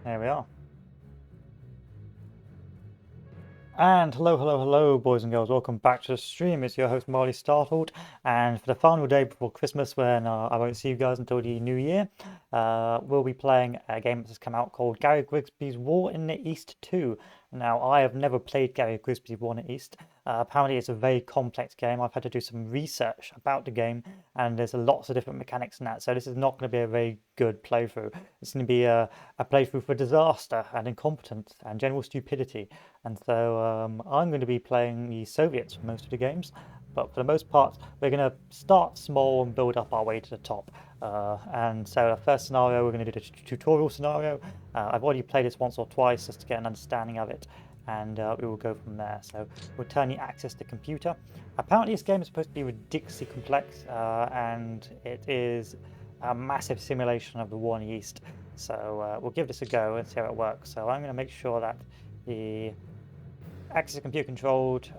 There we are. And hello, boys and girls. Welcome back to the stream. It's your host, Marley Startled. And for the final day before Christmas, when I won't see you guys until the new year, we'll be playing a game that's come out called Gary Grigsby's War in the East 2. Now, I have never played Gary Grigsby's War in the East. Apparently, it's a very complex game. I've had to do some research about the game, and there's lots of different mechanics in that. So this is not going to be a very good playthrough. It's going to be a playthrough for disaster and incompetence and general stupidity. And so I'm going to be playing the Soviets for most of the games, but for the most part, we're going to start small and build up our way to the top. And so the first scenario, we're going to do the tutorial scenario. I've already played this once or twice just to get an understanding of it, and we will go from there. So we'll turn the access to computer. Apparently this game is supposed to be ridiculously complex, and it is a massive simulation of the war in the East. So we'll give this a go and see how it works. So I'm going to make sure that the access to computer controlled,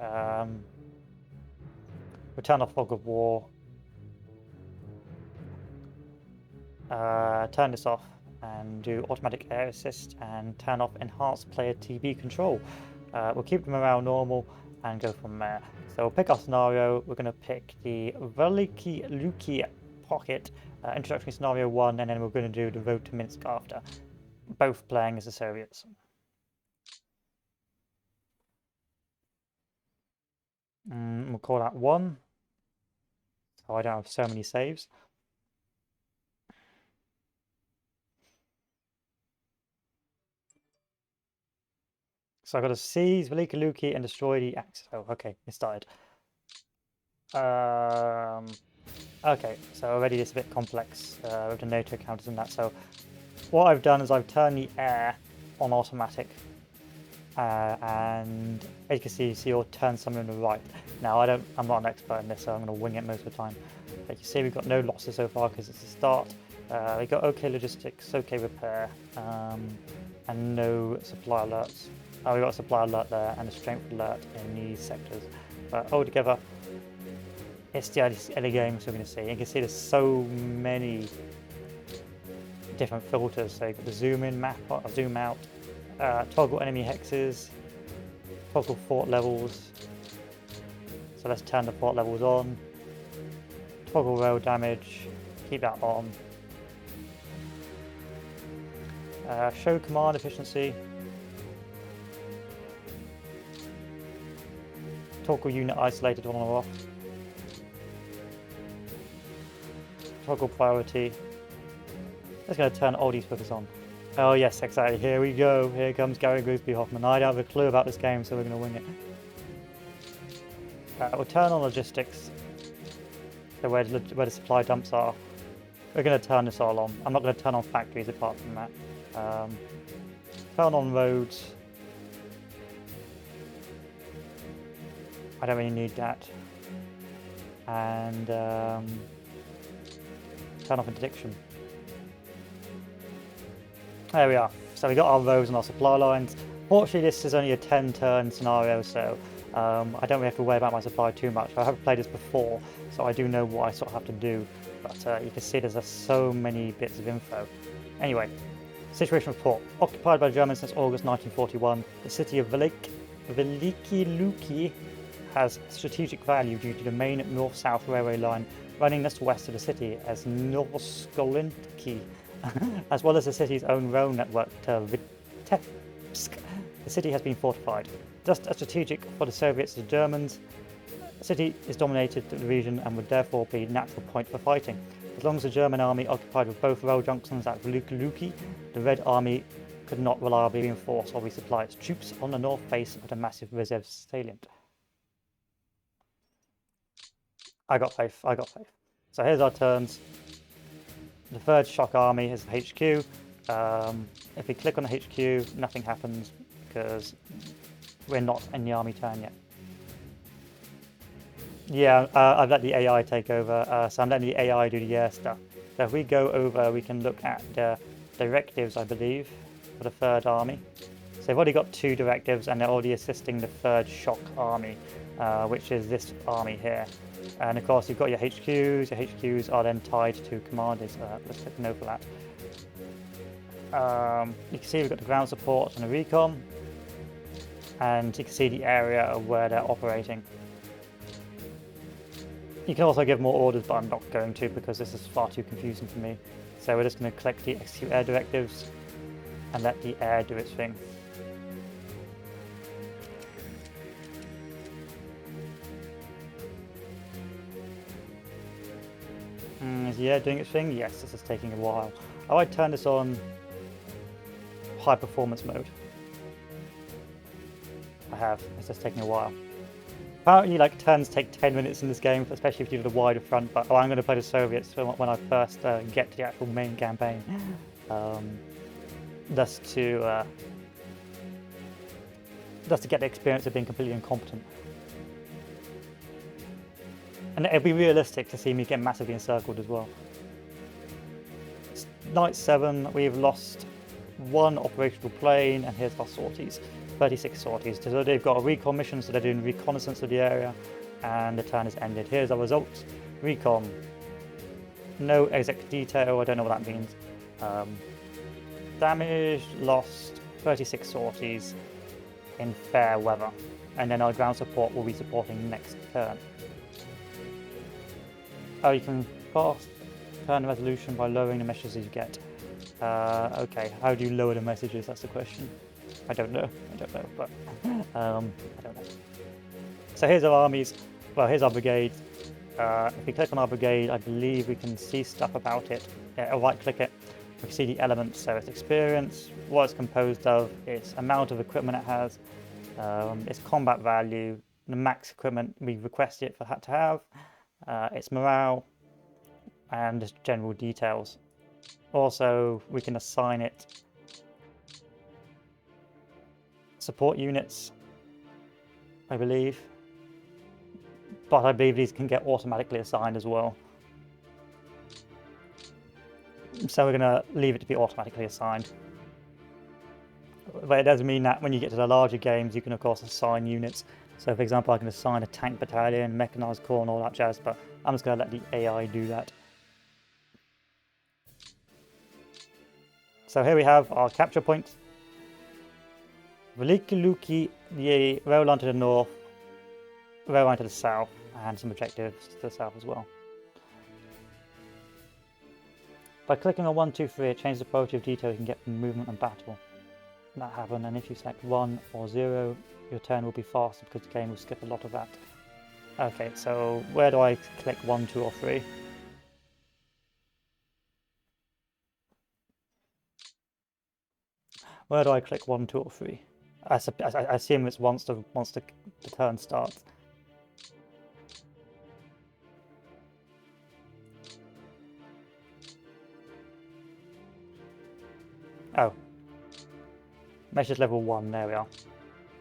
return off fog of war, turn this off and do automatic air assist and turn off enhanced player TB control. We'll keep the morale normal and go from there. So we'll pick our scenario. We're going to pick the Veliki Luki Pocket, introductory scenario 1, and then we're going to do the road to Minsk after, both playing as the Soviets. We'll call that 1, so I don't have so many saves. So I've got to seize Veliki Luki and destroy the access. Oh, okay, it started. Okay, so already it's a bit complex with the NATO counters and that. So what I've done is I've turned the air on automatic. And as you can see you'll turn some on the right. Now I'm not an expert in this, so I'm going to wing it most of the time. But you see we've got no losses so far because it's a start. We've got okay logistics, okay repair, and no supply alerts. Oh, we've got a supply alert there and a strength alert in these sectors. But altogether, it's the early game, so we're going to see. You can see there's so many different filters. So you've got the zoom in map, or zoom out, toggle enemy hexes, toggle fort levels. So let's turn the fort levels on. Toggle rail damage, keep that on. Show command efficiency. Toggle unit isolated on or off. Toggle priority. Let's going to turn all these focus on. Oh yes, exactly. Here we go. Here comes Gary Grigsby Hoffman. I don't have a clue about this game, so we're going to wing it. We'll turn on logistics. So where the supply dumps are. We're going to turn this all on. I'm not going to turn on factories apart from that. Turn on roads. I don't really need that. And turn off interdiction. There we are. So we got our roads and our supply lines. Fortunately, this is only a 10-turn scenario, so I don't really have to worry about my supply too much. I have played this before, so I do know what I sort of have to do. But you can see there's so many bits of info. Anyway, situation report. Occupied by the Germans since August 1941, the city of Veliki Luki has strategic value due to the main north-south railway line running west of the city as Novoskolinki, as well as the city's own rail network to Vitebsk. The city has been fortified. Just as strategic for the Soviets as the Germans, the city is dominated the region and would therefore be a natural point for fighting. As long as the German army occupied with both rail junctions at Veliki, the Red Army could not reliably reinforce or resupply its troops on the north face of the massive reserve salient. I got faith. So here's our turns. The 3rd Shock Army is the HQ. If we click on the HQ, nothing happens because we're not in the army turn yet. Yeah, I've let the AI take over, so I'm letting the AI do the air stuff. So if we go over, we can look at the directives, I believe, for the 3rd Army. So they've already got 2 directives, and they're already assisting the 3rd Shock Army, which is this army here. And of course, you've got your HQs. Your HQs are then tied to commanders. Let's click no for that. You can see we've got the ground support and the recon, and you can see the area of where they're operating. You can also give more orders, but I'm not going to because this is far too confusing for me. So we're just going to click the execute air directives and let the air do its thing. Is the air doing its thing? Yes, this is taking a while. I might turn this on high performance mode. I have. It's just taking a while. Apparently, like, turns take 10 minutes in this game, especially if you do the wider front, but I'm going to play the Soviets when I first get to the actual main campaign. Just to get the experience of being completely incompetent. And it'd be realistic to see me get massively encircled as well. It's Night 7, we've lost 1 operational plane, and here's our sorties. 36 sorties. So they've got a recon mission, so they're doing reconnaissance of the area, and the turn is ended. Here's our results. Recon. No exec detail, I don't know what that means. Damage, lost 36 sorties in fair weather. And then our ground support will be supporting next turn. Oh, you can fast turn resolution by lowering the messages you get. Okay, how do you lower the messages? That's the question. I don't know, but I don't know. So here's our armies. Well, here's our brigade. If we click on our brigade, I believe we can see stuff about it. Right-click it. We can see the elements. So its experience, what it's composed of, its amount of equipment it has, its combat value, the max equipment we request it to have, its morale, and just general details. Also, we can assign it support units, I believe, but I believe these can get automatically assigned as well. So we're going to leave it to be automatically assigned. But it does mean that when you get to the larger games, you can of course assign units. So for example, I can assign a tank battalion, mechanized corps and all that jazz, but I'm just going to let the AI do that. So here we have our capture point. Veliki Luki, the rail line to the north, rail line to the south, and some objectives to the south as well. By clicking on 1, 2, 3, it changes the priority of detail you can get from movement and battle. That happened, and if you select 1 or 0, your turn will be faster because the game will skip a lot of that. Okay, so where do I click 1, 2, or 3? Where do I click 1, 2, or 3? I assume it's once the turn starts. Oh. Measures level 1, there we are.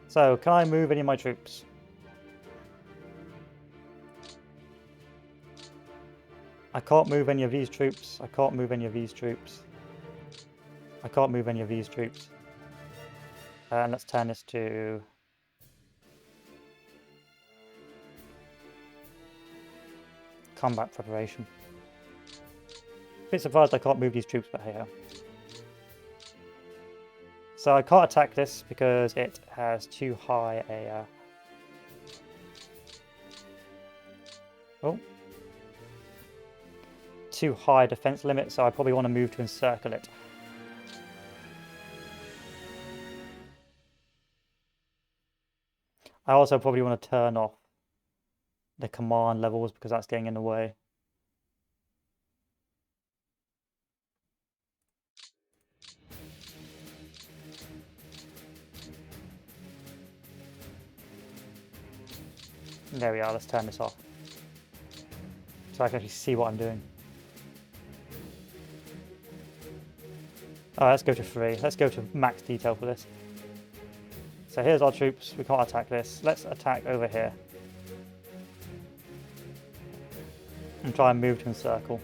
So, can I move any of my troops? I can't move any of these troops. I can't move any of these troops. I can't move any of these troops. And let's turn this to combat preparation. A bit surprised I can't move these troops, but hey ho. So I can't attack this because it has too high a too high defense limit, so I probably want to move to encircle it. I also probably want to turn off the command levels because that's getting in the way. There we are, let's turn this off. So I can actually see what I'm doing. Alright, let's go to 3. Let's go to max detail for this. So here's our troops, we can't attack this. Let's attack over here. And try and move to encircle.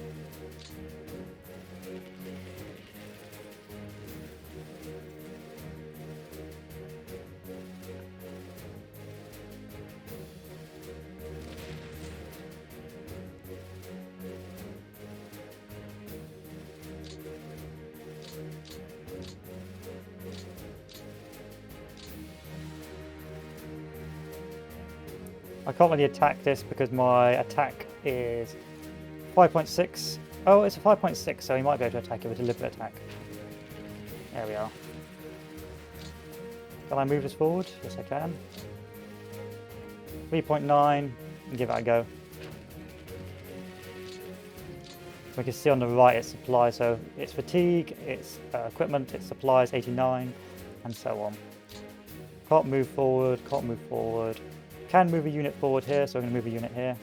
I can't really attack this because my attack is 5.6. Oh, it's a 5.6, so he might be able to attack it with a deliberate attack. There we are. Can I move this forward? Yes, I can. 3.9, and give that a go. We can see on the right it's supplies, so it's fatigue, it's equipment, it's supplies 89, and so on. Can't move forward, can't move forward. Can move a unit forward here, so I'm going to move a unit here.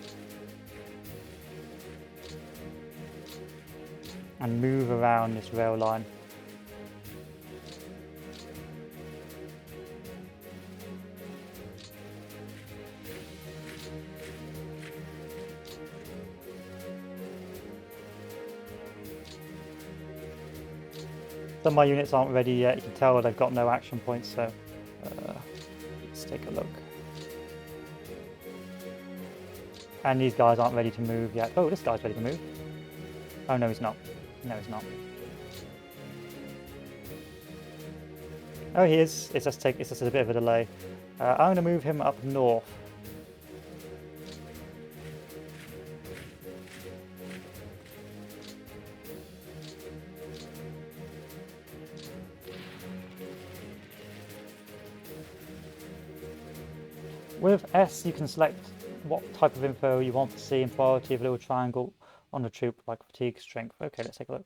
And move around this rail line. Some of my units aren't ready yet. You can tell they've got no action points, so let's take a look. And these guys aren't ready to move yet. Oh, this guy's ready to move. Oh, no, he's not. No, he's not. Oh, he is. It's just a bit of a delay. I'm going to move him up north. With S, you can select what type of info you want to see in priority of a little triangle on the troop, like fatigue, strength. Okay, let's take a look.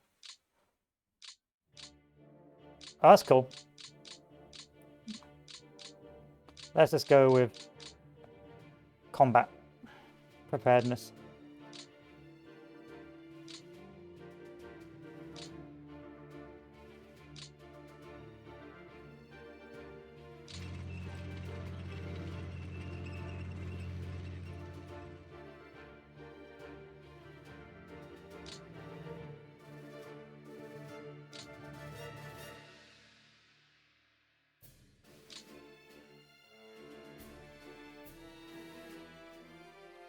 Oh, that's cool. Let's just go with combat preparedness.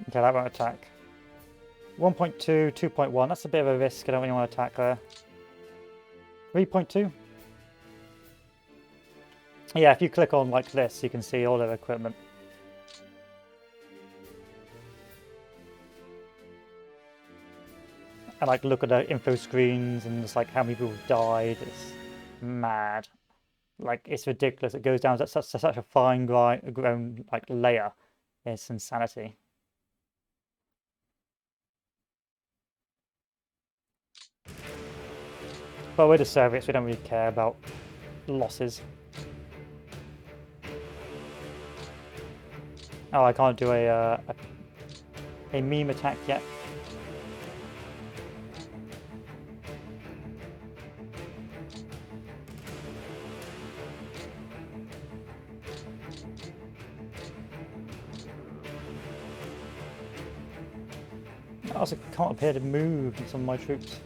Okay, that won't attack. 1.2, 2.1, that's a bit of a risk. I don't really want to attack there. 3.2? Yeah, if you click on like this, you can see all their equipment. And like look at the info screens and it's like how many people died. It's mad. Like it's ridiculous. It goes down to such a fine grown like layer. It's insanity. But we're the Soviets, we don't really care about losses. Oh, I can't do a meme attack yet. I also can't appear to move in some of my troops.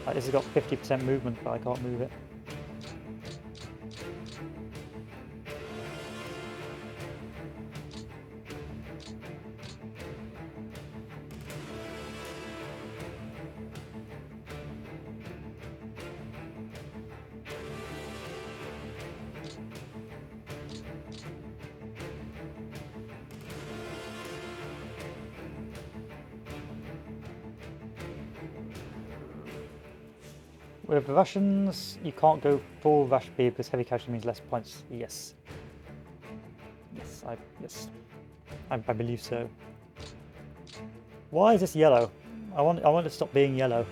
Like this has got 50% movement, but I can't move it. With the Russians, you can't go full rush speed because heavy casualty means less points. Yes. Yes, I believe so. Why is this yellow? I want it to stop being yellow.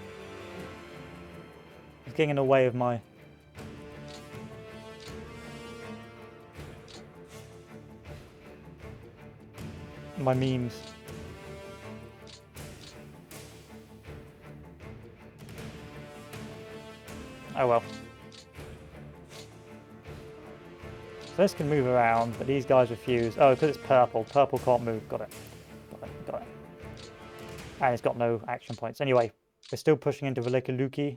It's getting in the way of my memes. Oh well. So this can move around, but these guys refuse. Oh, because it's purple. Purple can't move. Got it. Got it. And it's got no action points. Anyway, we're still pushing into Veliki.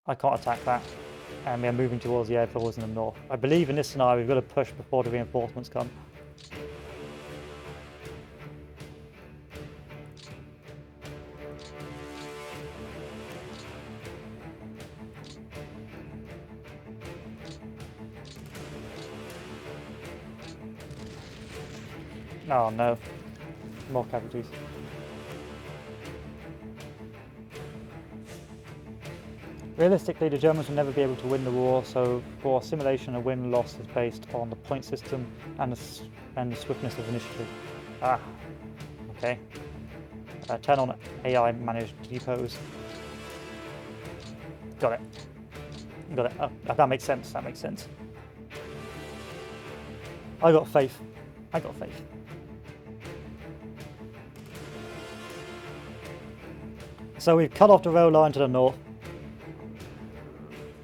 I can't attack that. And we're moving towards the air force in the north. I believe in this scenario we've got to push before the reinforcements come. Oh no, more casualties. Realistically, the Germans will never be able to win the war, so for simulation, a win-loss is based on the point system and the swiftness of initiative. Ah, okay. Turn on AI managed depots. Got it. Got it. Oh, that makes sense. That makes sense. I got faith. I got faith. So we've cut off the rail line to the north.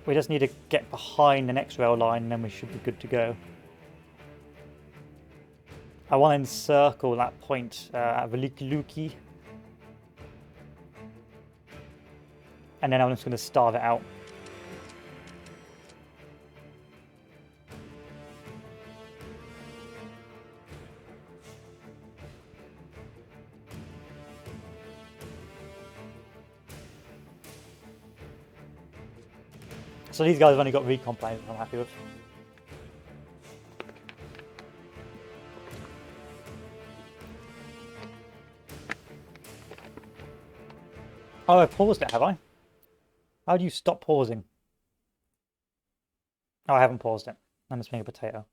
We just need to get behind the next rail line and then we should be good to go. I want to encircle that point at Veliki, and then I'm just going to starve it out. So these guys have only got recon planes, I'm happy with. Oh, I've paused it, have I? How do you stop pausing? Oh, I haven't paused it. I'm just being a potato.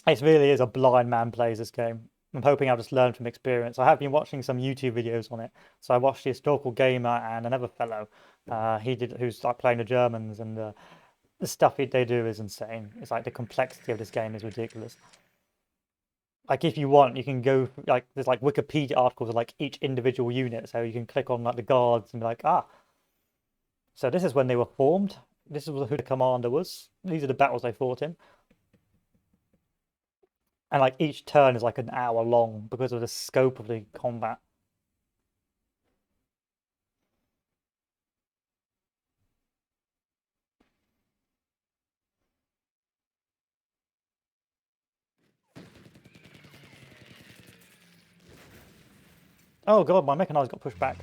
It really is a blind man plays this game. I'm hoping I'll just learn from experience. I have been watching some YouTube videos on it. So I watched the Historical Gamer and another fellow, who's like playing the Germans, and the stuff they do is insane. It's like the complexity of this game is ridiculous. Like if you want, you can go like there's like Wikipedia articles of like each individual unit, so you can click on like the guards and be like, ah, so this is when they were formed. This is who the commander was. These are the battles they fought in. And like each turn is like an hour long because of the scope of the combat. Oh god, my mechanized got pushed back.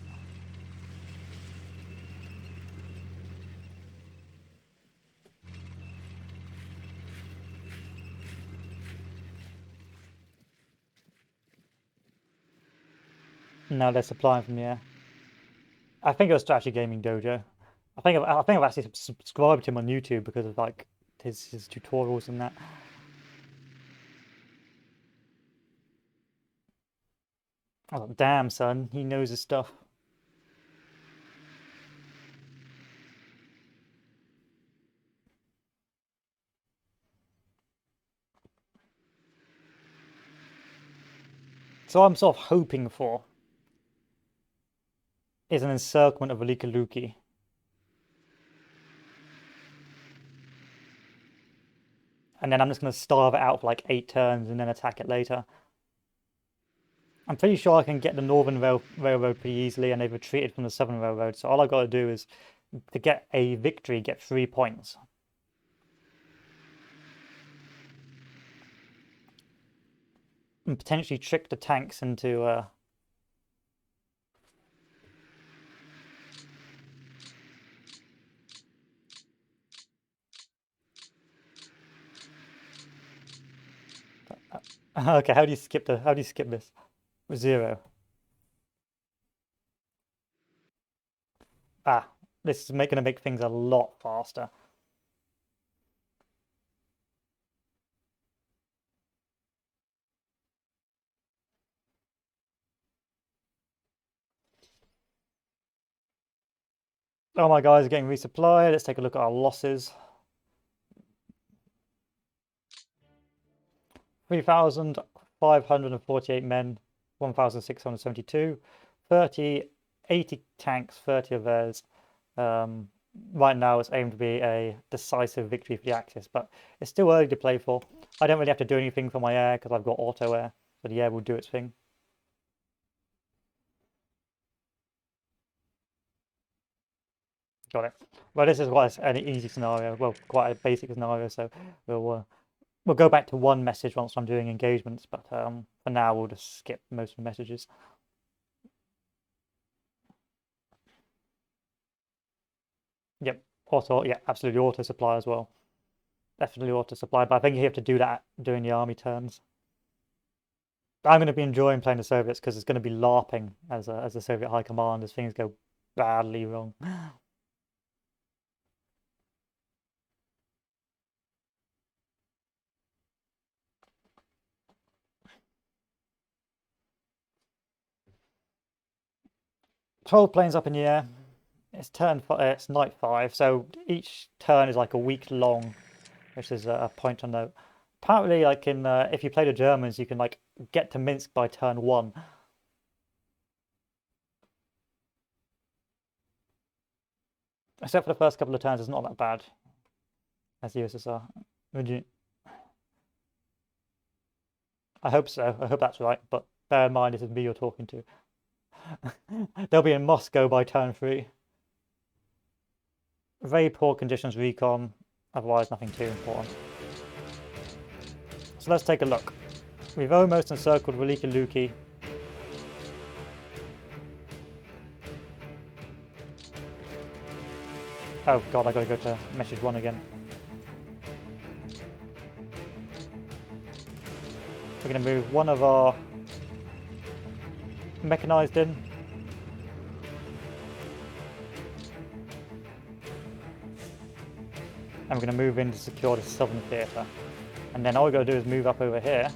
No, they're supplying from the air. I think it was Strategy Gaming Dojo. I think I've actually subscribed to him on YouTube because of like his tutorials and that. I was like, damn son, he knows his stuff. So I'm sort of hoping for is an encirclement of Velikaluki. And then I'm just going to starve it out for like 8 turns and then attack it later. I'm pretty sure I can get the Northern Railroad pretty easily, and they've retreated from the Southern Railroad. So all I've got to do is, to get a victory, get 3 points. And potentially trick the tanks into... Okay, how do you skip this? 0. Ah, this is going to make things a lot faster. Oh, my guys are getting resupplied. Let's take a look at our losses. 3,548 men, 1,672, 80 tanks, 30 of theirs. Right now it's aimed to be a decisive victory for the Axis, but it's still early to play for. I don't really have to do anything for my air because I've got auto air, so the air will do its thing. Got it. Well, this is quite an easy scenario. Well, quite a basic scenario, so we'll go back to one message once I'm doing engagements, but for now we'll just skip most of the messages. Yep, yeah, absolutely auto supply as well. Definitely auto supply, but I think you have to do that during the army turns. I'm going to be enjoying playing the Soviets because it's going to be LARPing as a Soviet high command as things go badly wrong. 12 planes up in the air. It's it's night 5, so each turn is like a week long, which is a point to note. Apparently, like in if you play the Germans, you can like get to Minsk by turn 1. Except for the first couple of turns, it's not that bad as the USSR. Would you? I hope so. I hope that's right. But bear in mind, this is me you're talking to. They'll be in Moscow by turn 3. Very poor conditions recon. Otherwise, nothing too important. So let's take a look. We've almost encircled Veliki Luki. Oh god, I gotta go to message 1 again. We're gonna move one of our mechanized in. And we're gonna move in to secure the southern theatre. And then all we gotta do is move up over here.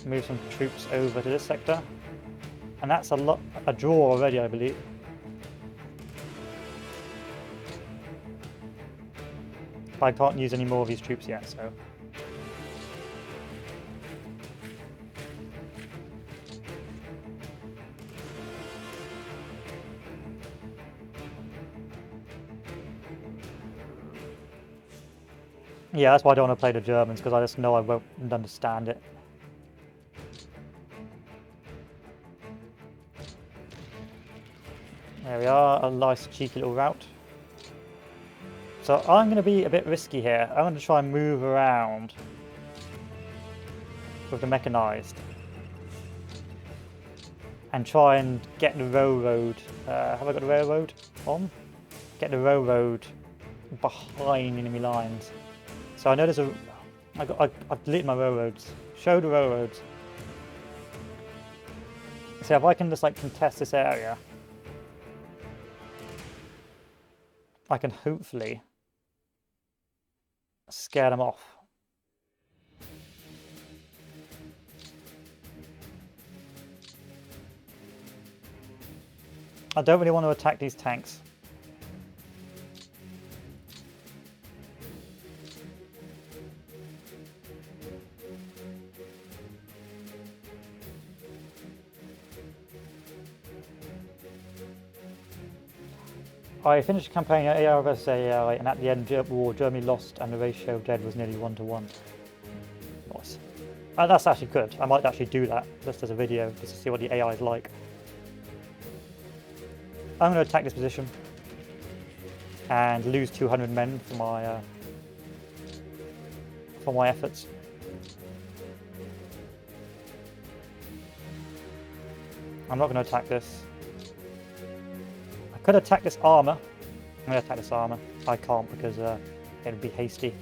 Move some troops over to this sector. And that's a draw already, I believe. But I can't use any more of these troops yet, so. Yeah, that's why I don't want to play the Germans, because I just know I won't understand it. There we are, a nice cheeky little route. So I'm going to be a bit risky here. I'm going to try and move around with the mechanized. And try and get the railroad. Have I got the railroad on? Get the railroad behind enemy lines. So I know there's I've deleted my railroads. Show the railroads. So if I can just like contest this area, I can hopefully scare them off. I don't really want to attack these tanks. I finished the campaign at AR vs AI, and at the end of the war, Germany lost and the ratio of dead was nearly 1-to-1. Nice. That's actually good. I might actually do that just as a video, just to see what the AI is like. I'm going to attack this position and lose 200 men for my efforts. I'm not going to attack this. I could attack this armor. I'm going to attack this armor. I can't because it would be hasty.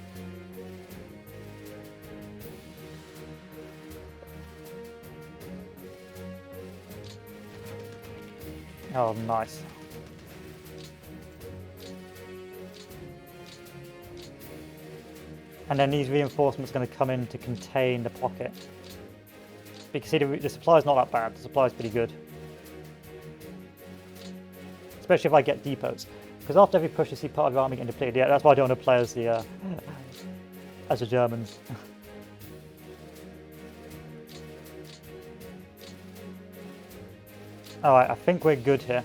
Oh, nice. And then these reinforcements are going to come in to contain the pocket. Because see, the supply is not that bad. The supply is pretty good. Especially if I get depots. Because after every push you see part of your army getting depleted. Yeah, that's why I don't want to play as the Germans. Alright, I think we're good here.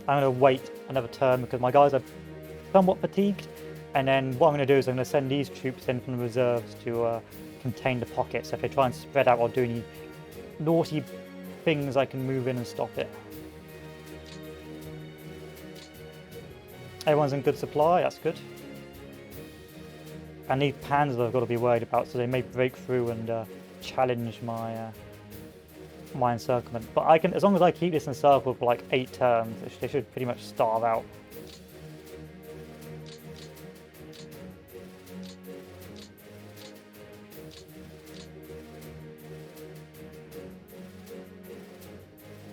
I'm going to wait another turn because my guys are somewhat fatigued. And then what I'm going to do is I'm going to send these troops in from the reserves to contain the pocket. So if they try and spread out or do any naughty things, I can move in and stop it. Everyone's in good supply, that's good. And these panzers I've got to be worried about, so they may break through and challenge my my encirclement. But I can, as long as I keep this encircled for like 8 turns, they should pretty much starve out.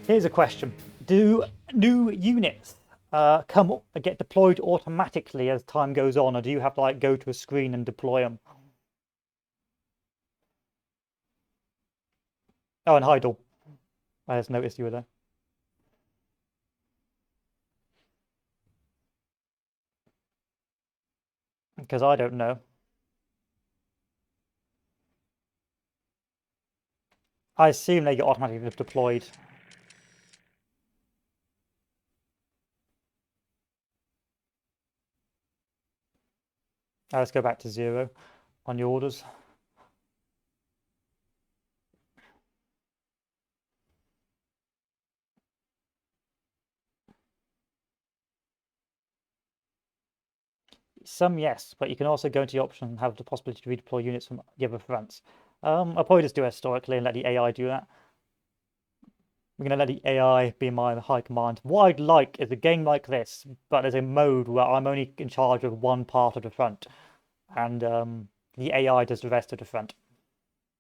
Here's a question. Do new units get deployed automatically as time goes on, or do you have to like go to a screen and deploy them? Oh, and Heidel. I just noticed you were there. Because I don't know. I assume they get automatically deployed. Let's go back to 0 on your orders. Some, yes, but you can also go into the option and have the possibility to redeploy units from the other fronts. I'll probably just do it historically and let the AI do that. We're going to let the AI be my high command. What I'd like is a game like this, but there's a mode where I'm only in charge of one part of the front, and the AI does the rest of the front.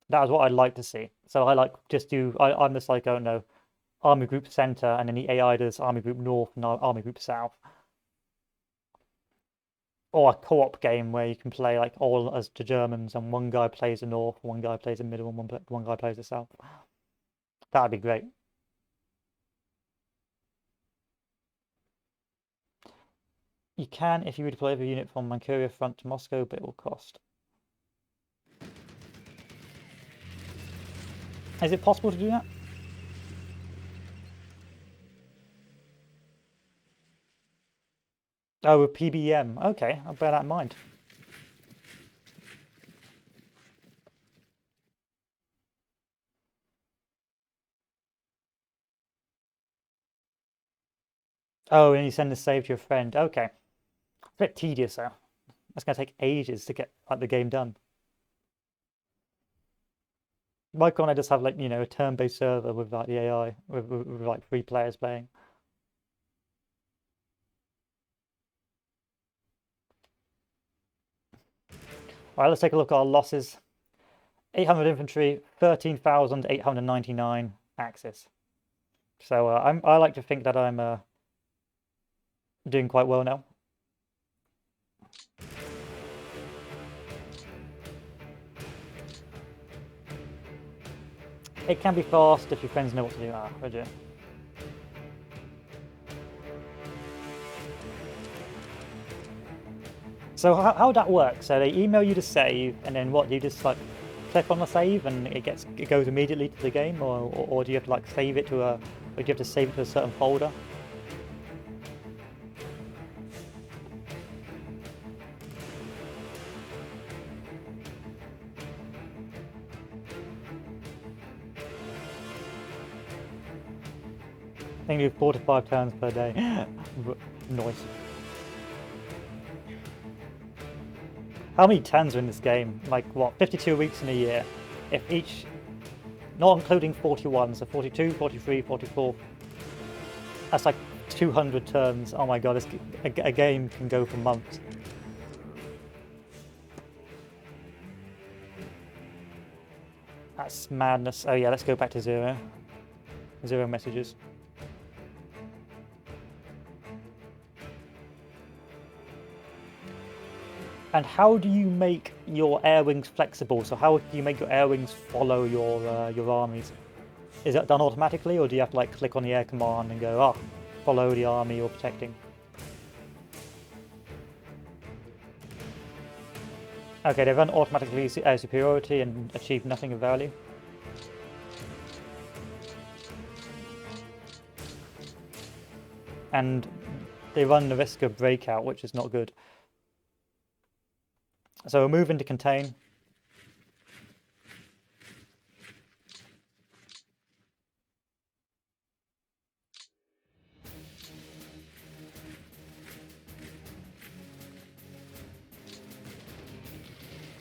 That is what I'd like to see. So I like just do, I'm just like, I don't know, Army Group Center, and then the AI does Army Group North and Army Group South. Or a co-op game where you can play like all as the Germans, and one guy plays the North, one guy plays the middle, and one guy plays the South. That'd be great. You can if you redeploy every unit from Manchuria front to Moscow, but it will cost. Is it possible to do that? Oh, with PBM. Okay, I'll bear that in mind. Oh, and you send the save to your friend. Okay. It's a bit tedious though. That's going to take ages to get like the game done. Why can't I just have like, you know, a turn-based server with like the AI with like 3 players playing? All right, let's take a look at our losses. 800 infantry, 13,899 Axis. So I like to think that I'm doing quite well now. It can be fast if your friends know what to do. Ah, Roger. So how would that work? So they email you to save, and then what? You just like click on the save, and it goes immediately to the game, or do you have to like save it to a, or do you have to save it to a certain folder? I think you do 4 to 5 turns per day. Noise. How many turns are in this game? Like what? 52 weeks in a year. If each, not including 41, so 42, 43, 44. That's like 200 turns. Oh my god, a game can go for months. That's madness. Oh yeah, let's go back to 0. 0 messages. And how do you make your air wings flexible? So how do you make your air wings follow your armies? Is that done automatically, or do you have to like click on the air command and go, follow the army you're protecting? Okay, they run automatically air superiority and achieve nothing of value. And they run the risk of breakout, which is not good. So we'll move into contain.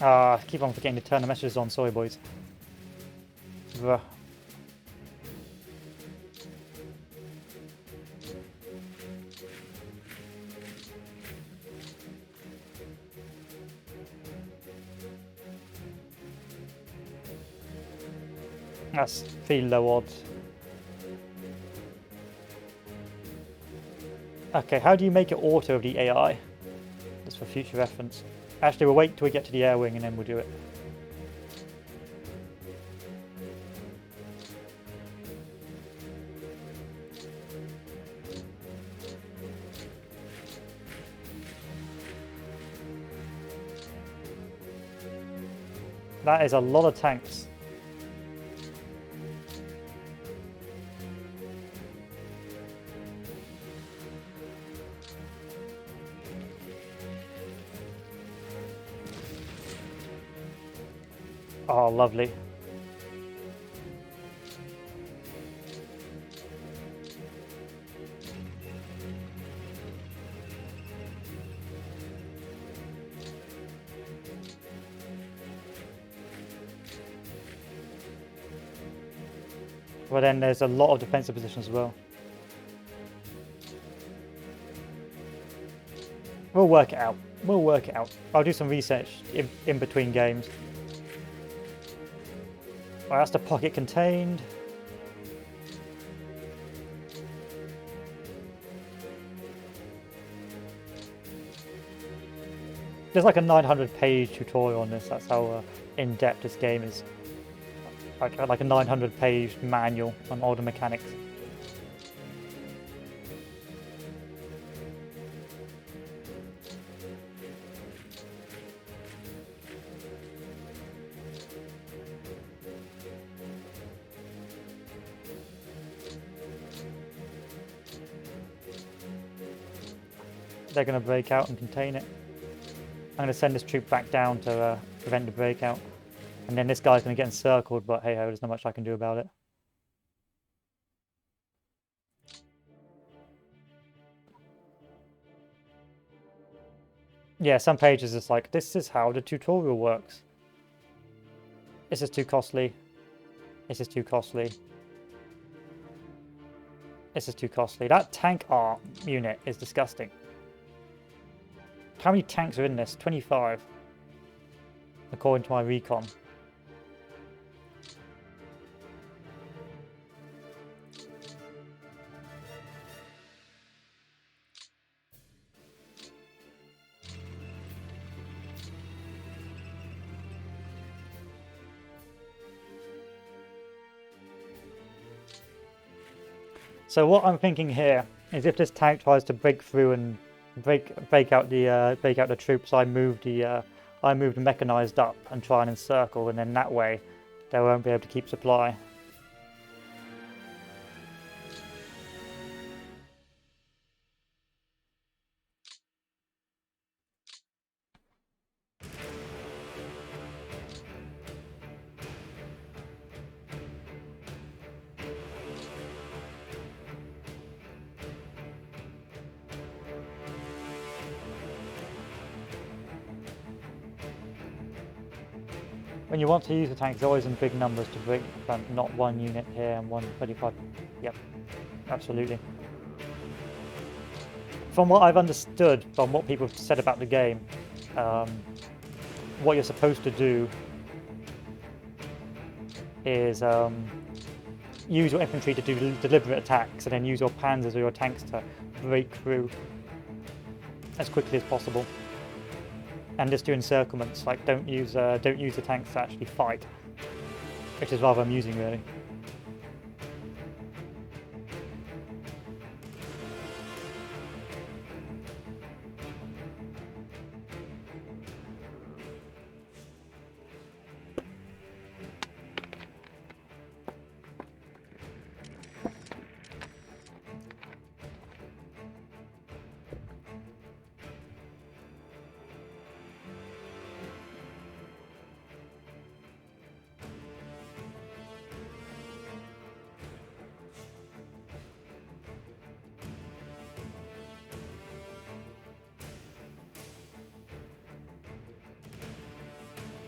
I keep on forgetting to turn the messages on, sorry boys. That's pretty low odds. Okay, how do you make it auto of the AI? Just for future reference. Actually, we'll wait till we get to the air wing and then we'll do it. That is a lot of tanks. Oh, lovely. But then there's a lot of defensive positions as well. We'll work it out. We'll work it out. I'll do some research in between games. Right, that's the pocket contained. There's like a 900-page tutorial on this. That's how in-depth this game is. Like a 900-page manual on all the mechanics. They're going to break out and contain it. I'm going to send this troop back down to prevent the breakout. And then this guy's going to get encircled, but hey ho, there's not much I can do about it. Yeah, some pages it's like, this is how the tutorial works. This is too costly. This is too costly. This is too costly. That tank art unit is disgusting. How many tanks are in this? 25. According to my recon. So what I'm thinking here is if this tank tries to break through and break out the troops, I move the mechanized up and try and encircle, and then that way they won't be able to keep supply. When you want to use the tanks, always in big numbers to break the front, not one unit here and 125. Yep, absolutely. From what I've understood, from what people have said about the game, what you're supposed to do is use your infantry to do deliberate attacks, and then use your panzers or your tanks to break through as quickly as possible. And just do encirclements, like don't use the tanks to actually fight, which is rather amusing, really.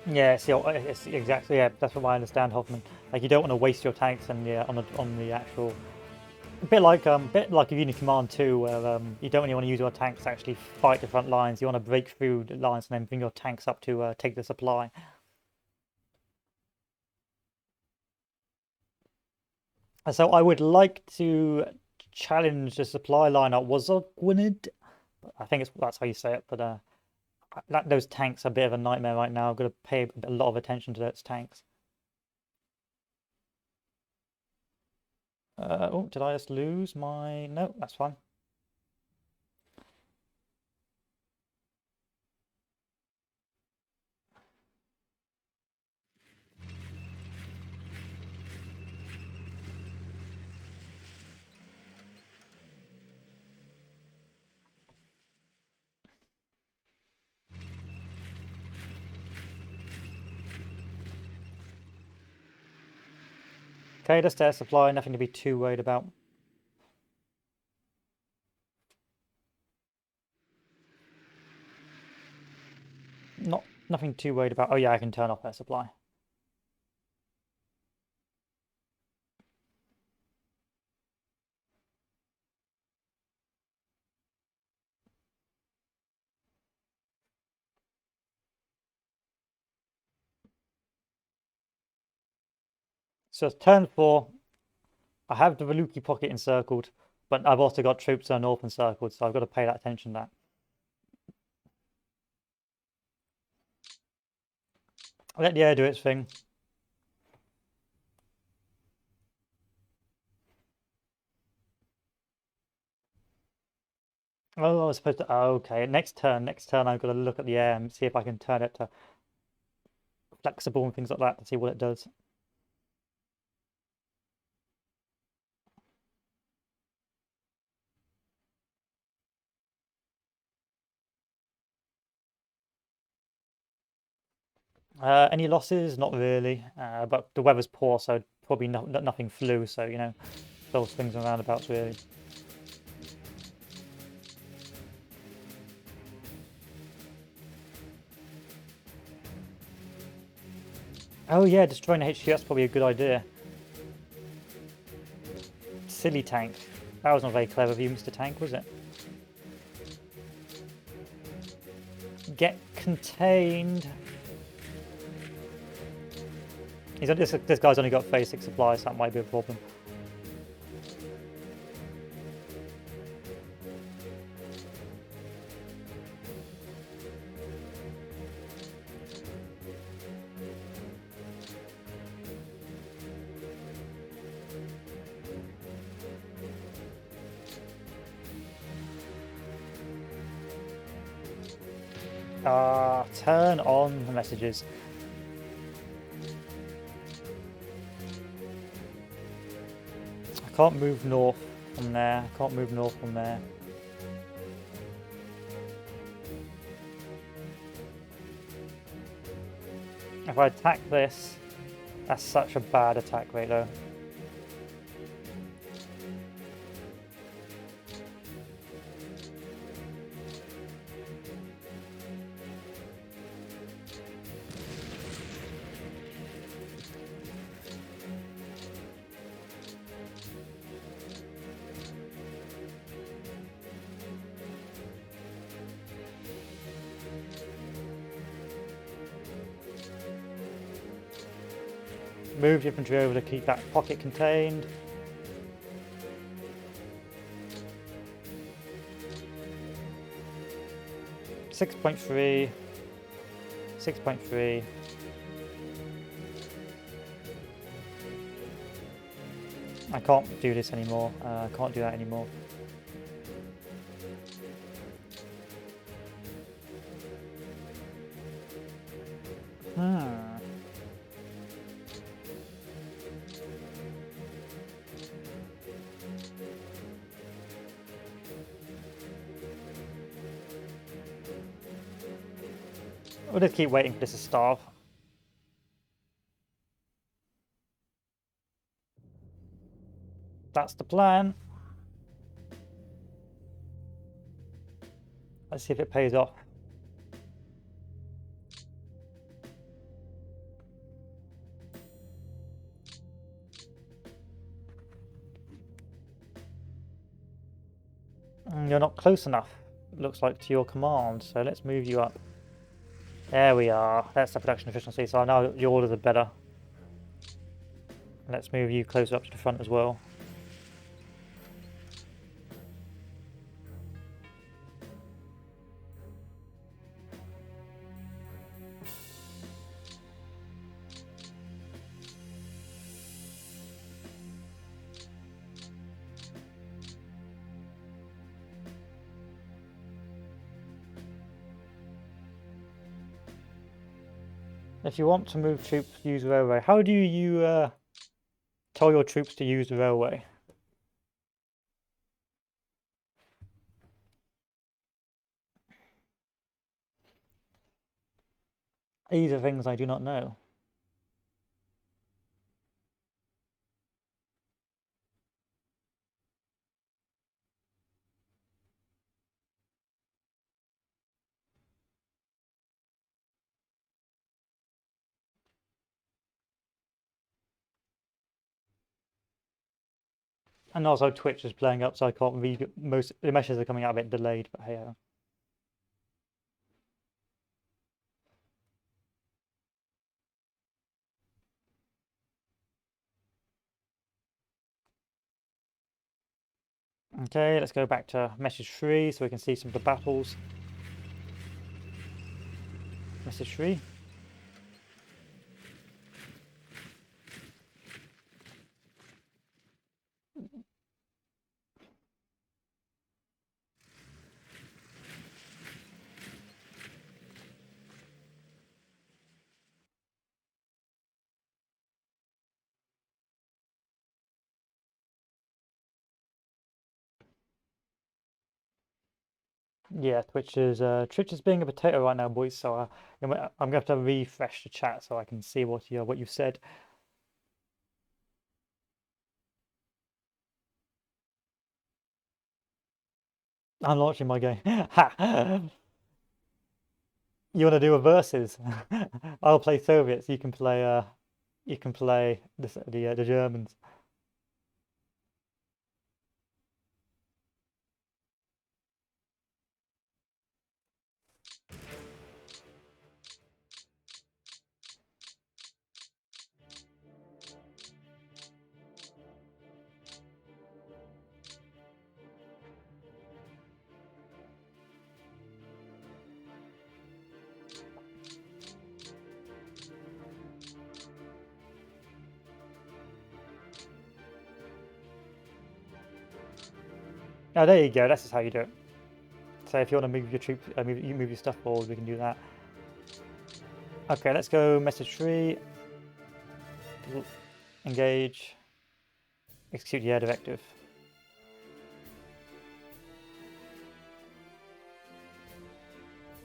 Yeah, it's exactly, yeah, that's what I understand, Hoffman. Like, you don't want to waste your tanks and on the actual, a bit like Unit Command 2, where you don't really want to use your tanks to actually fight the front lines. You want to break through the lines and then bring your tanks up to take the supply. So I would like to challenge the supply line up was a Gwynedd. I think that's how you say it, but those tanks are a bit of a nightmare right now. I've got to pay a lot of attention to those tanks. Oh, did I just lose my... No, that's fine. Okay, just air supply, nothing to be too worried about. Nothing too worried about. Oh yeah, I can turn off air supply. So it's turn 4. I have the Veluki pocket encircled, but I've also got troops on north encircled, so I've got to pay that attention to that. Let the air do its thing. Oh, I was supposed to... Oh, okay, next turn, I've got to look at the air and see if I can turn it to flexible and things like that to see what it does. Any losses? Not really, but the weather's poor, so probably nothing flew, so, you know, those things and roundabouts, really. Oh yeah, destroying the HQ, that's probably a good idea. Silly tank. That was not very clever of you, Mr. Tank, was it? Get contained. This guy's only got phase 6 supplies, so that might be a problem. Turn on the messages. I can't move north from there. I can't move north from there. If I attack this, that's such a bad attack rate though. Move your infantry over to keep that pocket contained. Six point three. 6.3. I can't do this anymore. I can't do that anymore. We'll just keep waiting for this to starve. That's the plan. Let's see if it pays off. You're not close enough, looks like, to your command, so let's move you up. There we are. That's the production efficiency, so now your orders are better. Let's move you closer up to the front as well. If you want to move troops, use railway. How do you tell your troops to use the railway? These are things I do not know. And also Twitch is playing up, so I can't read most. The messages are coming out a bit delayed, but hey. Okay, let's go back to message 3 so we can see some of the battles. Message 3. Yeah, Twitch is being a potato right now, boys. So I'm gonna have to refresh the chat so I can see what you've said. I'm launching my game. Ha! You want to do a versus? I'll play Soviets. You can play the Germans. Oh, there you go. That's just how you do it. So if you want to move your troops, you move your stuff forward, we can do that. Okay, let's go message 3. Engage. Execute the air directive.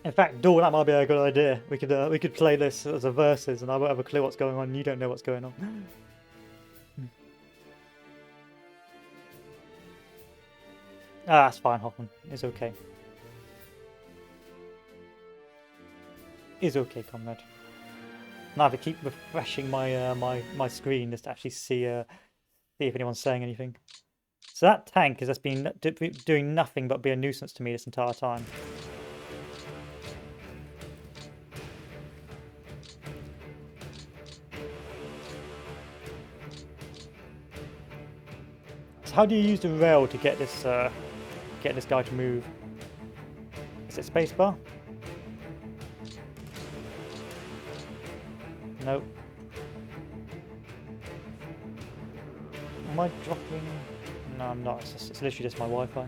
In fact, Dawn, that might be a good idea. We could play this as a versus, and I won't have a clue what's going on. And you don't know what's going on. That's fine, Hoffman. It's okay. It's okay, comrade. Now I have to keep refreshing my my screen just to actually see if anyone's saying anything. So that tank has just been doing nothing but be a nuisance to me this entire time. So how do you use the rail to get this guy to move? Is it spacebar? Nope. Am I dropping? No, I'm not. It's literally just my Wi-Fi.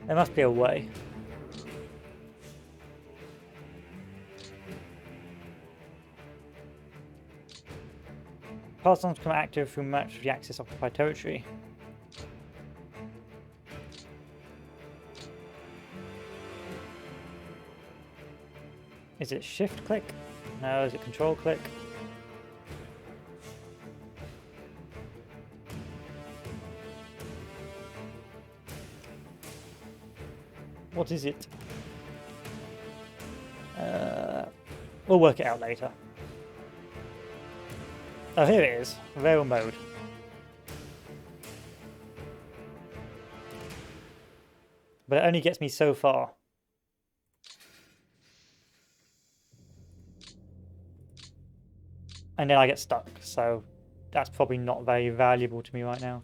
There must be a way. Pass on to become active through much of the Axis occupied territory. Is it shift click? No, is it control click? What is it? We'll work it out later. Oh, here it is. Rail mode. But it only gets me so far. and then I get stuck. So that's probably not very valuable to me right now.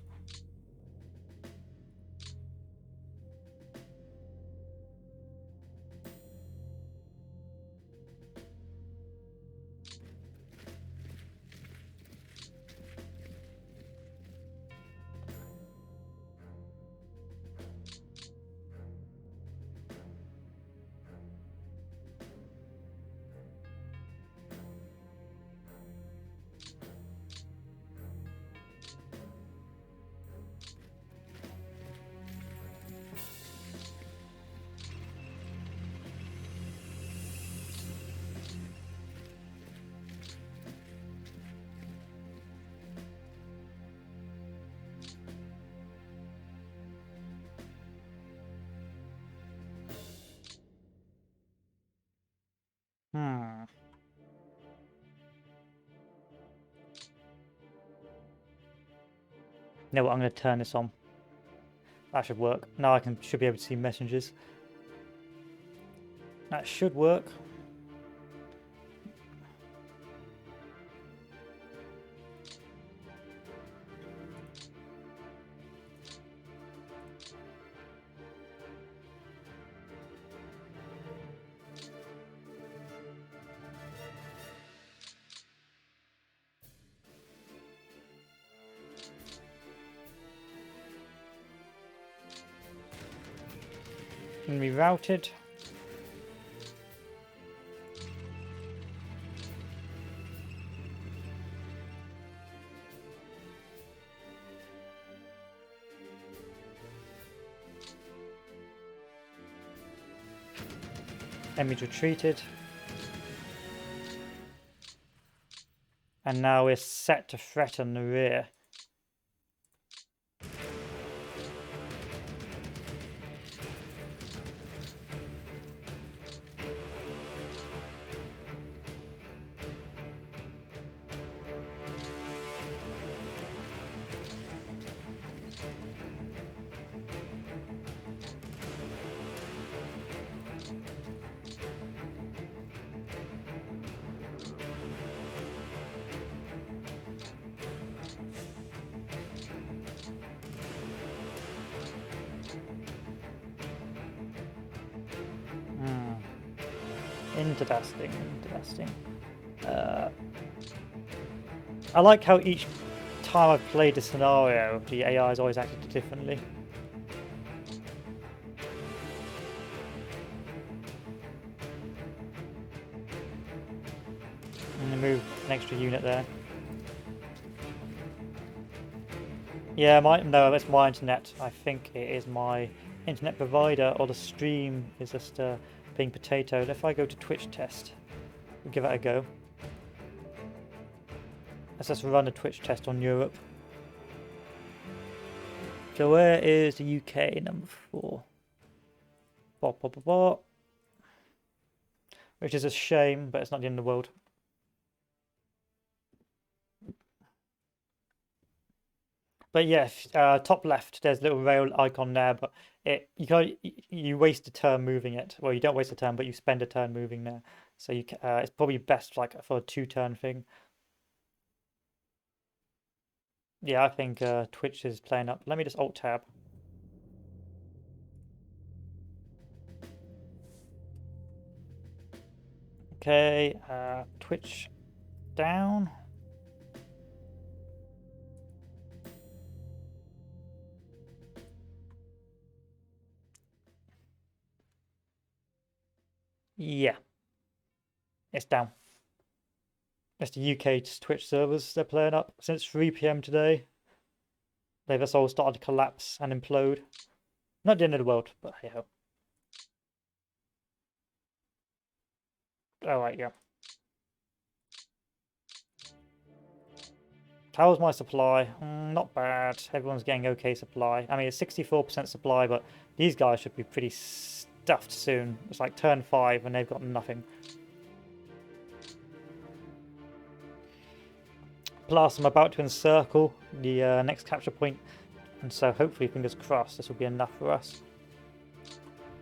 Hmm. You know what? I'm going to turn this on. That should work. Now I should be able to see messages. That should work. Can be routed. Enemies retreated. And now we're set to threaten the rear. Interesting, interesting. I like how each time I've played a scenario, the AI has always acted differently. And move an extra unit there. Yeah, no, that's my internet. I think it is my internet provider, or the stream is just being potatoed. If I go to Twitch test, we'll give it a go. Let's just run a Twitch test on Europe. So where is the UK number 4? Which is a shame, but it's not the end of the world. But yes, top left, there's a little rail icon there, but you waste a turn moving it. Well, you don't waste a turn, but you spend a turn moving there. So it's probably best like for a 2-turn thing. Yeah, I think Twitch is playing up. Let me just alt tab. Okay, Twitch down. Yeah, it's down. It's the UK Twitch servers they're playing up since 3 PM today. They've just all started to collapse and implode. Not the end of the world, but hey ho. Alright, yeah. How's my supply? Not bad. Everyone's getting okay supply. I mean, it's 64% supply, but these guys should be pretty stuffed soon. It's like turn 5 and they've got nothing. Plus, I'm about to encircle the next capture point, and so hopefully, fingers crossed, this will be enough for us.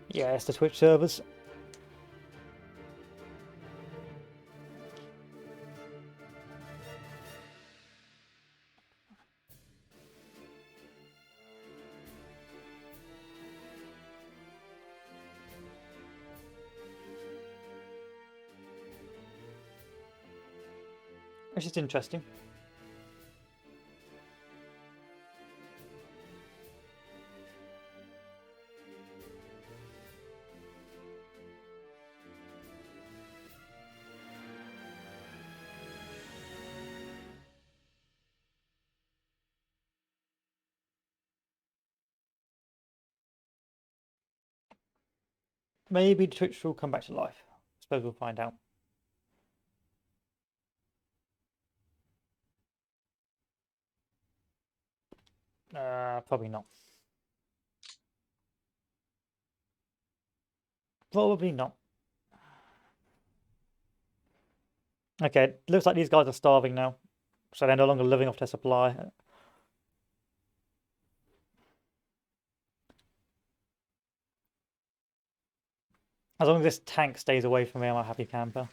Yeah, it's the Twitch servers. which is interesting. Maybe the Twitch will come back to life. I suppose we'll find out. Probably not. Probably not. Okay, looks like these guys are starving now. So they're no longer living off their supply. As long as this tank stays away from me, I'm a happy camper.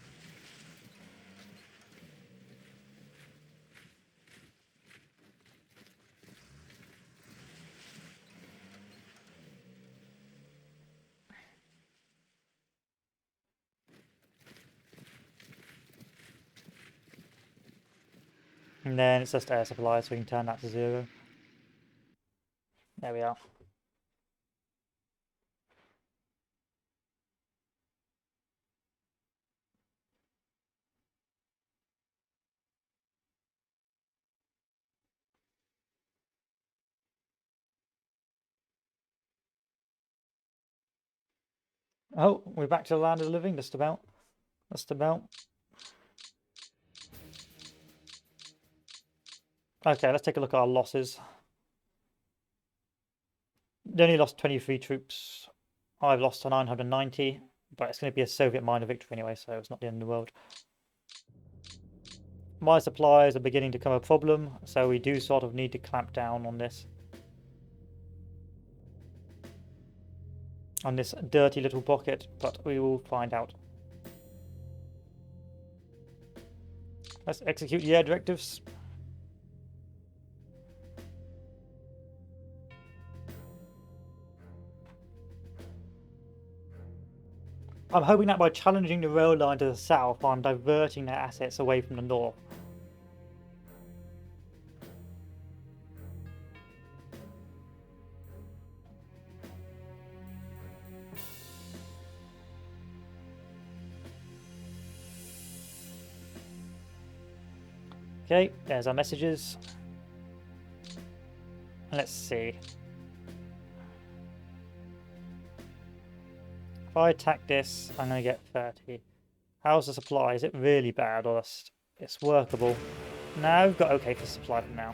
And then it's just air supply, so we can turn that to 0. There we are. Oh, we're back to the land of the living, just about. Just about. Okay, let's take a look at our losses. They only lost 23 troops. I've lost to 990, but it's going to be a Soviet minor victory anyway, so it's not the end of the world. My supplies are beginning to become a problem, so we do sort of need to clamp down on this. On this dirty little pocket, but we will find out. Let's execute the air directives. I'm hoping that by challenging the rail line to the south, I'm diverting their assets away from the north. Okay, there's our messages. Let's see. If I attack this, I'm going to get 30. How's the supply? Is it really bad or it's workable? No, we've got okay for supply for now.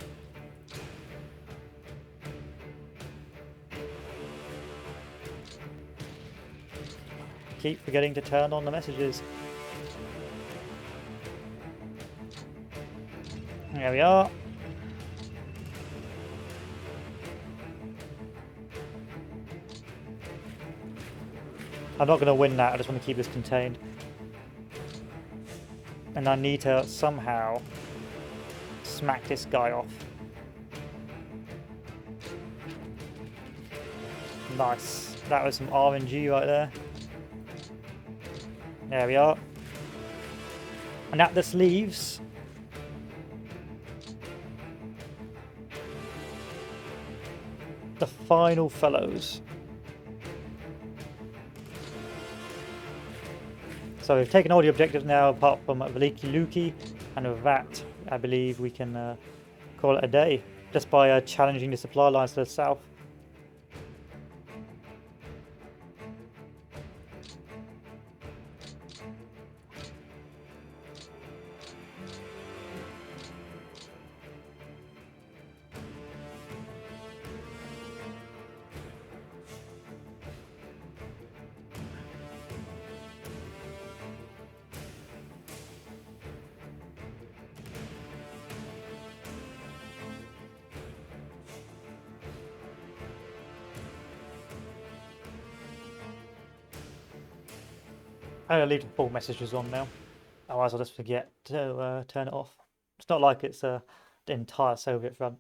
Keep forgetting to turn on the messages. There we are. I'm not going to win that, I just want to keep this contained. And I need to somehow smack this guy off. Nice. That was some RNG right there. There we are. And that just leaves the final fellows. So we've taken all the objectives now apart from Veliki Luki, and with that I believe we can call it a day just by challenging the supply lines to the south. I'm going to leave the full messages on now, otherwise I'll just forget to turn it off. It's not like it's the entire Soviet front.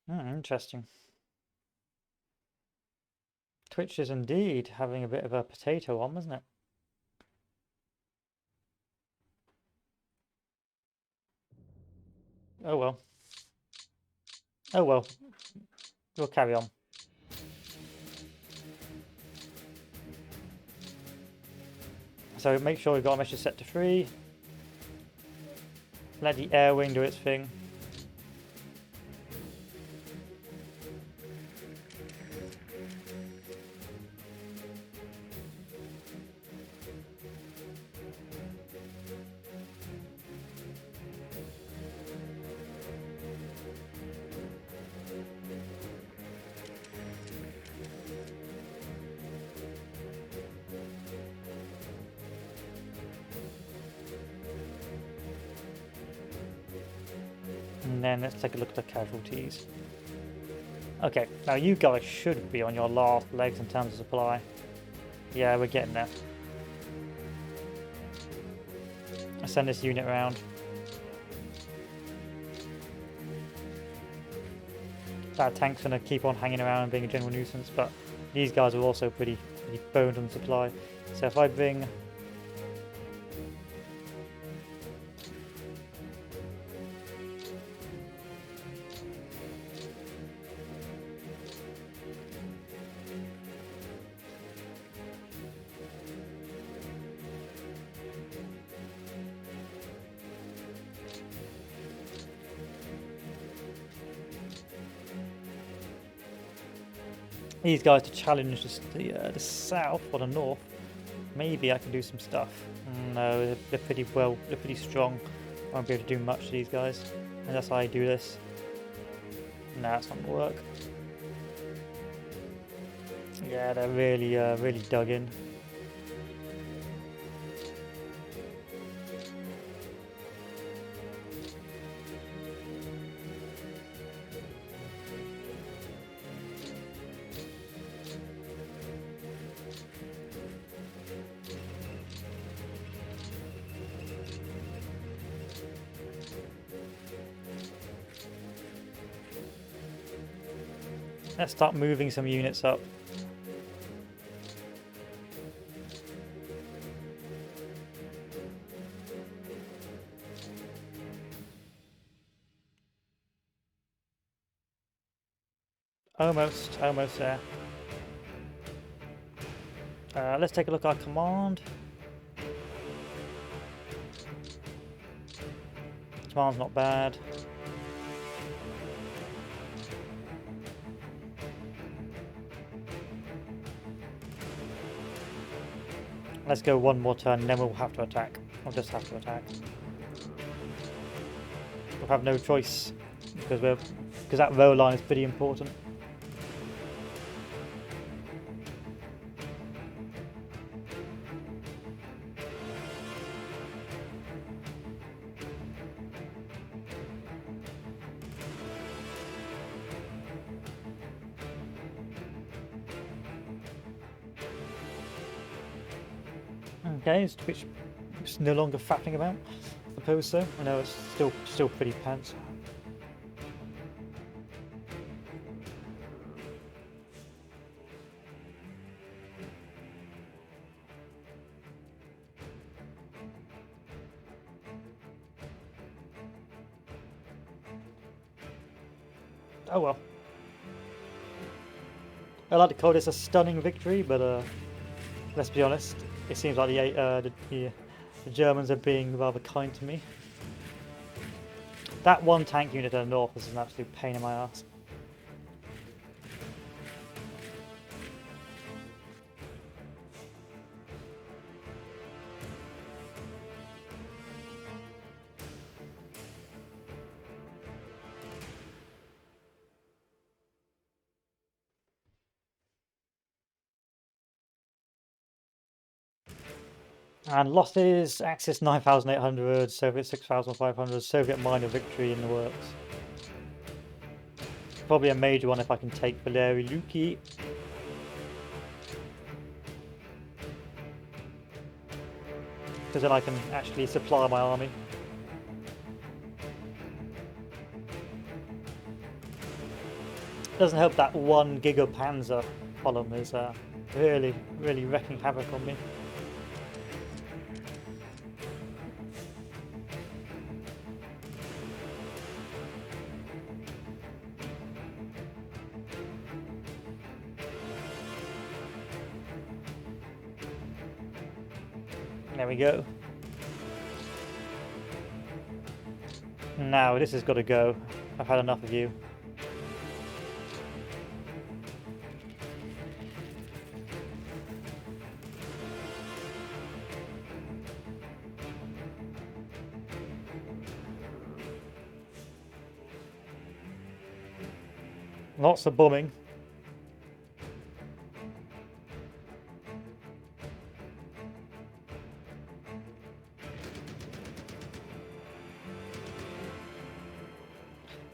Interesting. Twitch is indeed having a bit of a potato on, isn't it? Oh well. Oh well. We'll carry on. So make sure we've got our meshes set to 3. Let the air wing do its thing. And then let's take a look at the casualties. Okay, now you guys should be on your last legs in terms of supply. Yeah, we're getting there. I send this unit around. That tank's gonna keep on hanging around and being a general nuisance, but these guys are also pretty boned on supply. So if I bring these guys to challenge the south or the north, maybe I can do some stuff. No, they're pretty strong. I won't be able to do much to these guys unless I do this. No, that's not gonna work. Yeah, they're really dug in. Let's start moving some units up. Almost there. Let's take a look at our command. Command's not bad. Let's go one more turn and then we'll have to attack. We'll just have to attack. We'll have no choice because that row line is pretty important. Okay, is Twitch no longer faffing about? I suppose so. I know it's still pretty pants. Oh well. I like to call this a stunning victory, but let's be honest. It seems like the Germans are being rather kind to me. That one tank unit to the north is an absolute pain in my ass. And losses, Axis 9,800, Soviet 6,500, Soviet minor victory in the works. Probably a major one if I can take Valery Luki. Because then I can actually supply my army. – Doesn't help that 1 gigapanzer column is really, really wreaking havoc on me. There we go. Now this has got to go. I've had enough of you. Lots of bombing.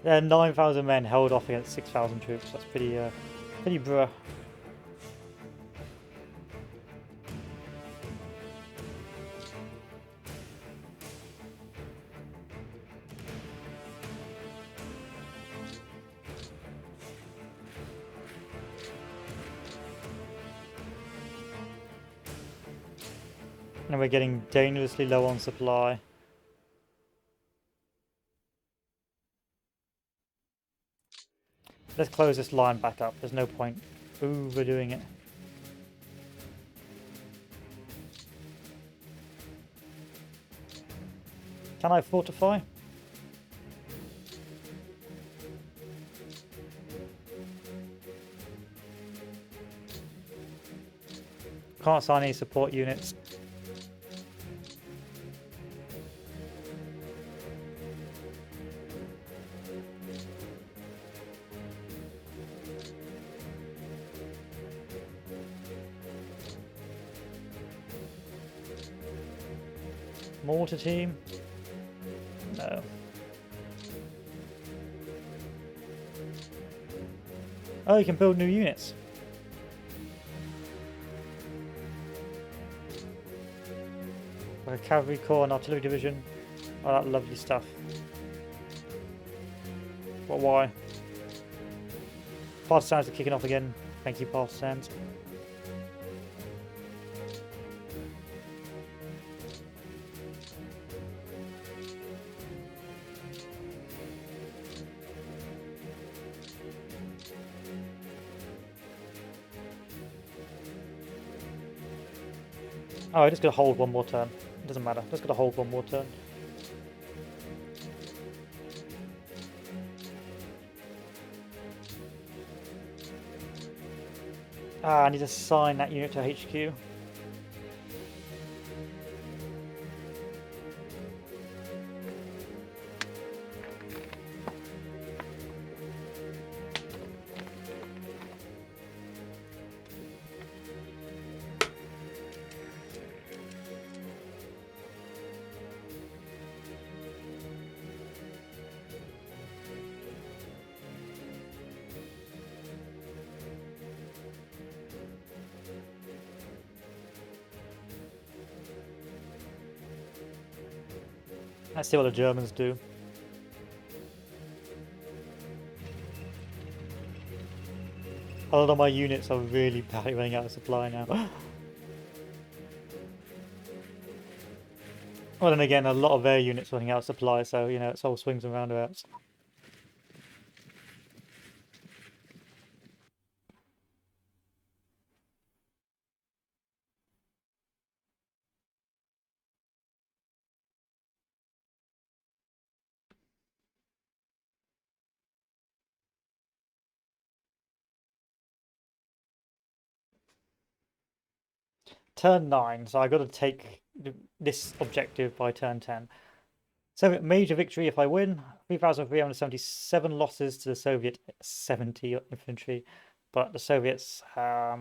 There 9,000 men held off against 6,000 troops. That's pretty bruh. And we're getting dangerously low on supply. Let's close this line back up. There's no point overdoing it. Can I fortify? Can't assign any support units. Mortar team? No. Oh, you can build new units. Like a cavalry corps and artillery division. Oh, that lovely stuff. But why? Partisans are kicking off again. Thank you, partisans. Oh, I just gotta hold one more turn. It doesn't matter. Just gotta hold one more turn. Ah, I need to assign that unit to HQ. Let's see what the Germans do. A lot of my units are really badly running out of supply now. Well, then again, a lot of their units are running out of supply, so, you know, it's all swings and roundabouts. Turn 9, so I got to take this objective by turn 10. So major victory if I win. 3,377 losses to the Soviet 70 infantry, but the Soviets have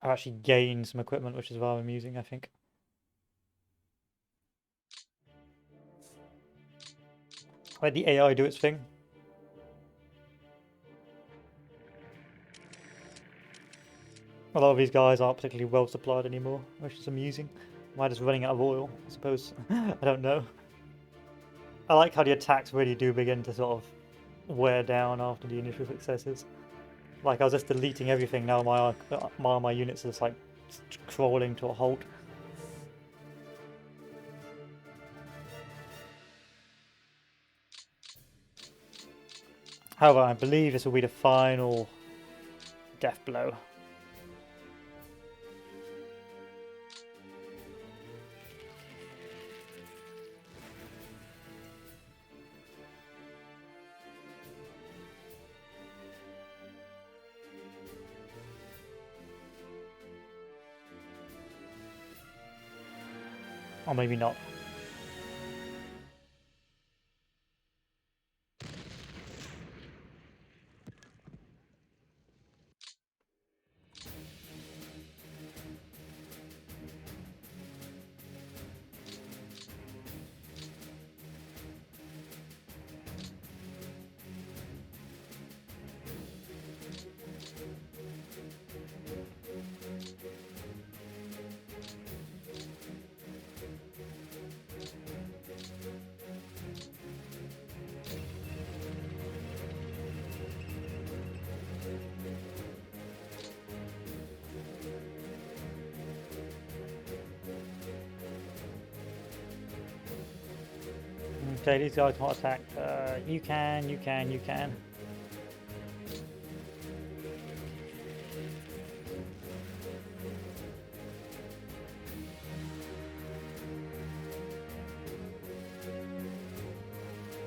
actually gained some equipment, which is rather amusing, I think. Let the AI do its thing. A lot of these guys aren't particularly well supplied anymore, which is amusing. Am I just running out of oil? I suppose. I don't know. I like how the attacks really do begin to sort of wear down after the initial successes. Like I was just deleting everything, now my units are just like crawling to a halt. However, I believe this will be the final death blow. Or maybe not. Okay, these guys can't attack. You can. Because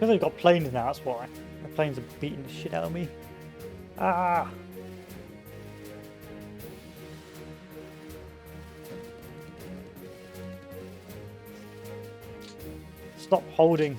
they've got planes now, that's why. The planes are beating the shit out of me. Ah! Stop holding.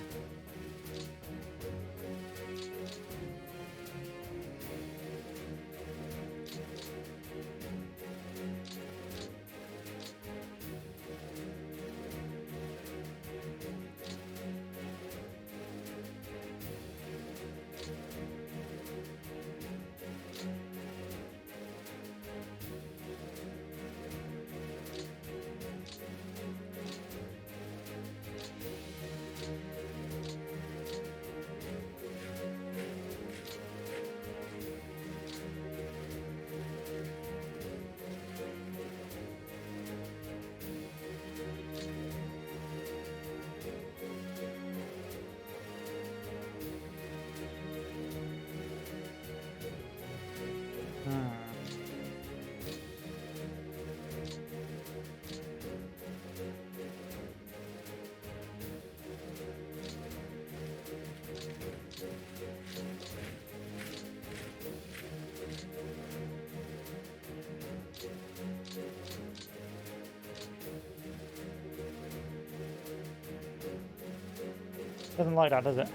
Doesn't like that, does it?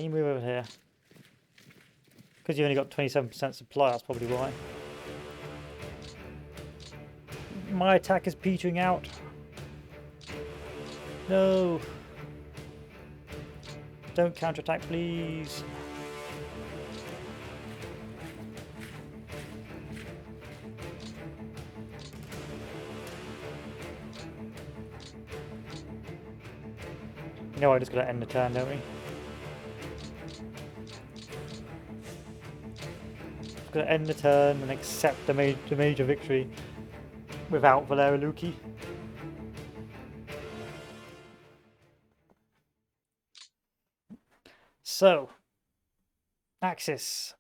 You move over here. Because you only got 27% supply, that's probably why. My attack is petering out. No. Don't counterattack, please. You know, I just gotta end the turn, don't we? Just gotta end the turn and accept the major victory without Valera Luki. So, Axis.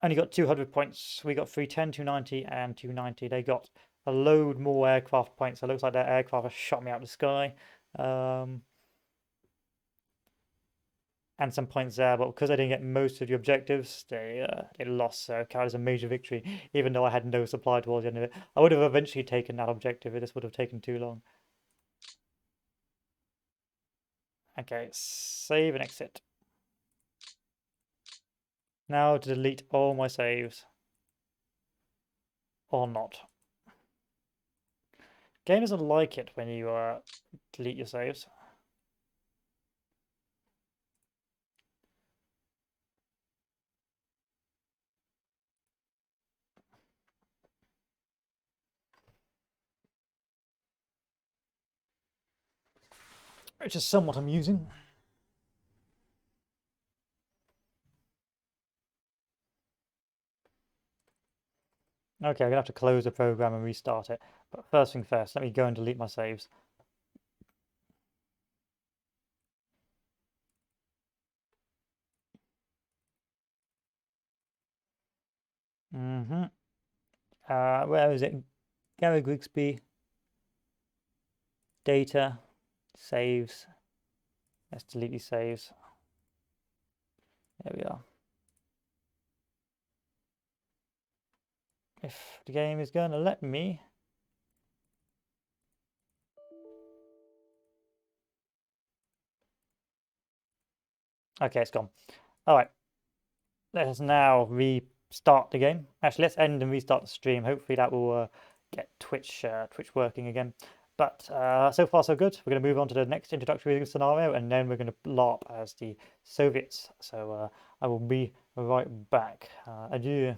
Only got 200 points. We got 310, 290, and 290. They got a load more aircraft points. So it looks like their aircraft have shot me out of the sky. And some points there, but because I didn't get most of the objectives, they lost. So it counted as a major victory, even though I had no supply towards the end of it. I would have eventually taken that objective. This would have taken too long. Okay, save and exit. Now to delete all my saves. Or not. Game doesn't like it when you delete your saves. which is somewhat amusing. Okay, I'm gonna have to close the program and restart it. But first thing first, let me go and delete my saves. Where is it? Gary Grigsby, data, saves. Let's delete these saves. There we are. If the game is going to let me. Okay, it's gone. All right. Let us now restart the game. Actually, let's end and restart the stream. Hopefully that will get Twitch working again. But so far so good. We're going to move on to the next introductory scenario, and then we're going to LARP as the Soviets. So I will be right back. Adieu.